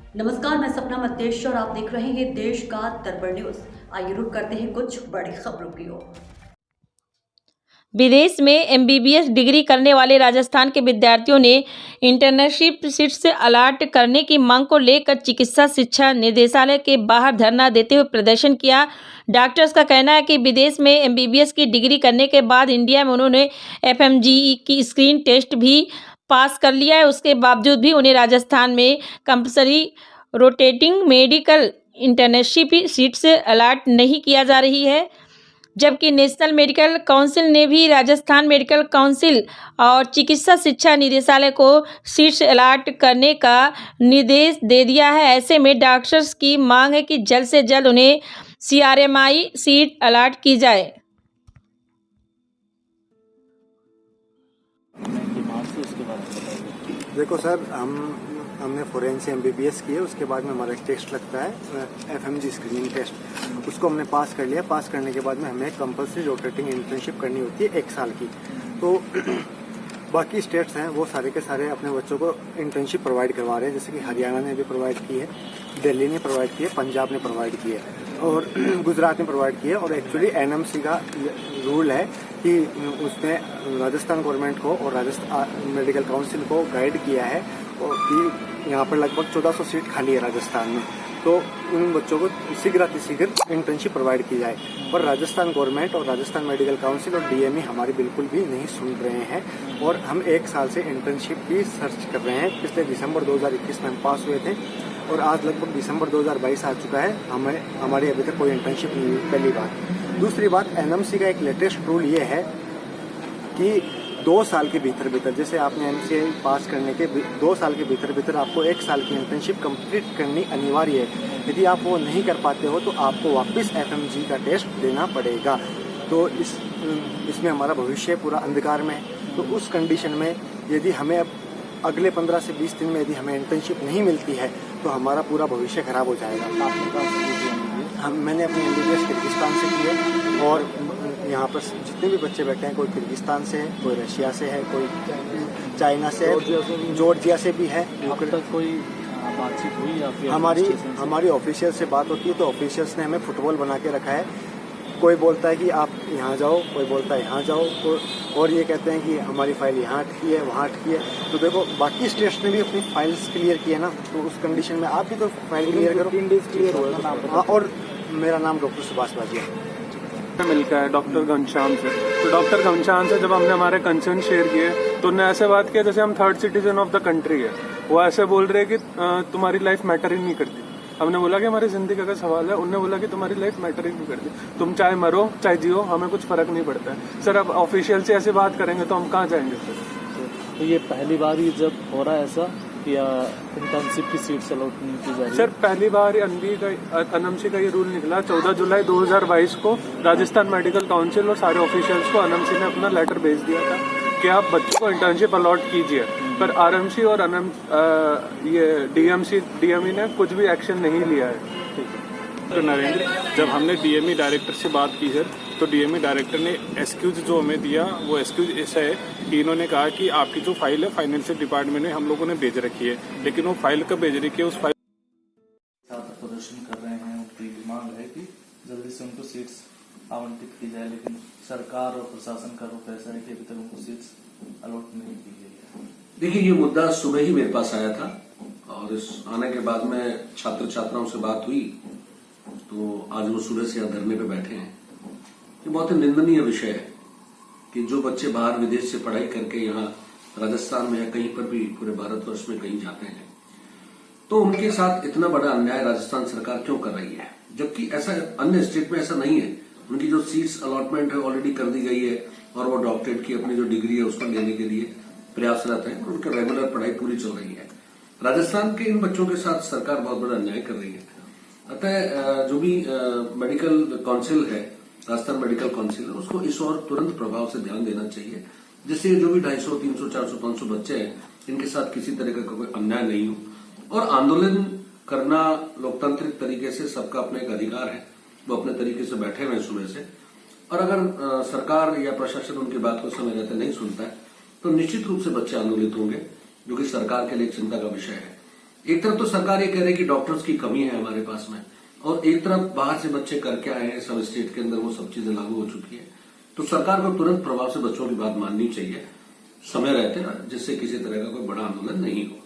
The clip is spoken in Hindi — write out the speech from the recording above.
नमस्कार, मैं सपना मतेश और आप देख रहे हैं देश का दरबार न्यूज। आइए रुक करते हैं कुछ बड़ी खबरों की ओर। विदेश में एमबीबीएस डिग्री करने वाले राजस्थान के विद्यार्थियों ने इंटर्नशिप सीट से अलॉट करने की मांग को लेकर चिकित्सा शिक्षा निदेशालय के बाहर धरना देते हुए प्रदर्शन किया। डॉक्टर्स का कहना है कि विदेश में एमबीबीएस की डिग्री करने के बाद इंडिया में उन्होंने एफएमजीई की स्क्रीन टेस्ट भी पास कर लिया है। उसके बावजूद भी उन्हें राजस्थान में compulsory rotating medical internship seat से अलॉट नहीं किया जा रही है, जबकि नेशनल मेडिकल काउंसिल ने भी राजस्थान मेडिकल काउंसिल और चिकित्सा शिक्षा निदेशालय को सीट्स अलॉट करने का निर्देश दे दिया है। ऐसे में डॉक्टर्स की मांग है कि जल्द से जल्द उन्हें सीआरएमआई सीट अलॉट की जाए। देखो सर, हमने फोरेंसिक से एमबीबीएस किए, उसके बाद में हमारा एक टेस्ट लगता है एफएमजी स्क्रीनिंग टेस्ट। उसको हमने पास कर लिया। पास करने के बाद में हमें कंपलसरी रोटेटिंग इंटर्नशिप करनी होती है 1 साल की। तो बाकी स्टेट्स हैं वो सारे के सारे अपने बच्चों को इंटर्नशिप प्रोवाइड करवा रहे हैं, जैसे कि हरियाणा ने भी प्रोवाइड की है, दिल्ली ने प्रोवाइड की है, पंजाब ने प्रोवाइड की है और गुजरात ने प्रोवाइड की है। और एक्चुअली एनएमसी का रूल है कि उसने राजस्थान गवर्नमेंट को और राजस्थान मेडिकल काउंसिल को गाइड किया है और कि यहाँ पर लगभग 1400 सीट खाली है राजस्थान में, तो उन बच्चों को शीघ्र इंटर्नशिप प्रोवाइड की जाए। पर राजस्थान गवर्नमेंट और राजस्थान मेडिकल काउंसिल और डीएमई हमारी बिल्कुल भी नहीं सुन रहे हैं और हम 1 साल से इंटर्नशिप की सर्च कर रहे हैं। पिछले दिसंबर 2021 में हम पास हुए थे और आज लगभग दिसंबर 2022 आ चुका है, हमारी अभी तक कोई इंटर्नशिप नहीं हुई। पहली बात। दूसरी बात, एनएमसी का एक लेटेस्ट रूल ये है कि 2 साल के भीतर जैसे आपने एमसीआई पास करने के 2 साल के भीतर आपको 1 साल की इंटर्नशिप कंप्लीट करनी अनिवार्य है। यदि आप वो नहीं कर पाते हो तो आपको वापस एफएमजी का टेस्ट देना पड़ेगा। तो इसमें हमारा भविष्य पूरा अंधकार में है। तो उस कंडीशन में यदि हमें अब अगले 15 से 20 दिन में यदि हमें इंटर्नशिप नहीं मिलती है तो हमारा पूरा भविष्य खराब हो जाएगा। मैंने अपनी एमबीबीएस किर्गिस्तान से की है और यहाँ पर जितने भी बच्चे बैठे हैं, कोई किर्गिस्तान से है, कोई रशिया से है, कोई चाइना से है, जॉर्जिया से भी है। कोई बातचीत हुई या फिर हमारी ऑफिशियल से बात होती है तो ऑफिशियल्स ने हमें फुटबॉल बना के रखा है। कोई बोलता है कि आप यहाँ जाओ, कोई बोलता है यहाँ जाओ, और ये कहते हैं कि हमारी फाइल यहाँ अटकी है, वहाँ अटकी है। तो देखो, बाकी स्टेट्स ने भी अपनी फाइल्स क्लियर की है ना, तो उस कंडीशन में आप भी तो फाइल क्लियर करो। 3 डेज क्लियर हुआ। हाँ, और मेरा नाम डॉक्टर सुभाष बाजिया है। मिलकर है डॉक्टर घनश्याम से। तो डॉक्टर घनश्याम से जब हमने हमारे कंसर्न शेयर किए तो उन्होंने ऐसे बात किया जैसे हम 3rd citizen of the country है। वो ऐसे बोल रहे कि तुम्हारी लाइफ मैटर ही नहीं करती। हमने बोला कि हमारी जिंदगी का सवाल है। उन्होंने बोला कि तुम्हारी लाइफ मैटर ही नहीं करती, तुम चाहे मरो चाहे जियो, हमें कुछ फर्क नहीं पड़ता है। सर, अब ऑफिशियल से ऐसे बात करेंगे तो हम कहाँ जाएंगे सर? तो ये पहली बार ही जब हो रहा है ऐसा या इंटर्नशिप की सीट अलॉट नहीं की जा रही? सर, पहली बार एनएमसी का ये रूल निकला 14 जुलाई 2022 को। राजस्थान मेडिकल काउंसिल और सारे ऑफिशियल्स को एनएमसी ने अपना लेटर भेज दिया था कि आप बच्चों को इंटर्नशिप अलॉट कीजिए, पर आरएमसी और ये डीएमई ने कुछ भी एक्शन नहीं लिया है। तो नरेंद्र, जब हमने डीएमई डायरेक्टर से बात की सर, तो डीएमई डायरेक्टर ने एक्सक्यूज जो हमें दिया वो एक्सक्यूज ऐसा है कि इन्होंने कहा कि आपकी जो फाइल है फाइनेंशियल डिपार्टमेंट में हम लोगों ने भेज रखी है, लेकिन वो फाइल कब भेज रखी है उस फाइल छात्र प्रदर्शन कर रहे हैं, उनकी डिमांड है कि जल्दी से उनको सीट्स आवंटित की जाए, लेकिन सरकार और प्रशासन का रुख ऐसा है कि अभी तक उनको सीट्स अलॉट नहीं की गई है। देखिए, ये मुद्दा सुबह ही मेरे पास आया था और इस आने के बाद में छात्र छात्राओं से बात हुई तो आज वो सुबह से यहाँ धरने पे बैठे हैं। ये बहुत ही निंदनीय विषय है कि जो बच्चे बाहर विदेश से पढ़ाई करके यहाँ राजस्थान में या कहीं पर भी पूरे भारतवर्ष में कहीं जाते हैं तो उनके साथ इतना बड़ा अन्याय राजस्थान सरकार क्यों कर रही है, जबकि ऐसा अन्य स्टेट में ऐसा नहीं है। उनकी जो सीट्स अलॉटमेंट है ऑलरेडी कर दी गई है और वो डॉक्टरेट की अपनी जो डिग्री है उसको लेने के लिए प्रयासरत है और उनकी रेगुलर पढ़ाई पूरी चल रही है। राजस्थान के इन बच्चों के साथ सरकार बहुत बड़ा अन्याय कर रही है। अतः जो भी मेडिकल काउंसिल है, राजस्थान मेडिकल काउंसिल है, उसको इस और तुरंत प्रभाव से ध्यान देना चाहिए, जिससे जो भी 250, 300, 400, 500 बच्चे हैं इनके साथ किसी तरह का कोई अन्याय नहीं हो। और आंदोलन करना लोकतांत्रिक तरीके से सबका अपना एक अधिकार है, वो अपने तरीके से बैठे हुए सुबह से। और अगर सरकार या प्रशासन उनकी बात को समय रहते नहीं सुनता है तो निश्चित रूप से बच्चे आंदोलित होंगे, जो कि सरकार के लिए चिंता का विषय है। एक तरफ तो सरकार ये कह रही है कि डॉक्टर्स की कमी है हमारे पास में, और एक तरफ बाहर से बच्चे करके आए हैं, सब स्टेट के अंदर वो सब चीजें लागू हो चुकी है। तो सरकार को तुरंत प्रभाव से बच्चों की बात माननी चाहिए समय रहते, जिससे किसी तरह का कोई बड़ा आंदोलन नहीं हो।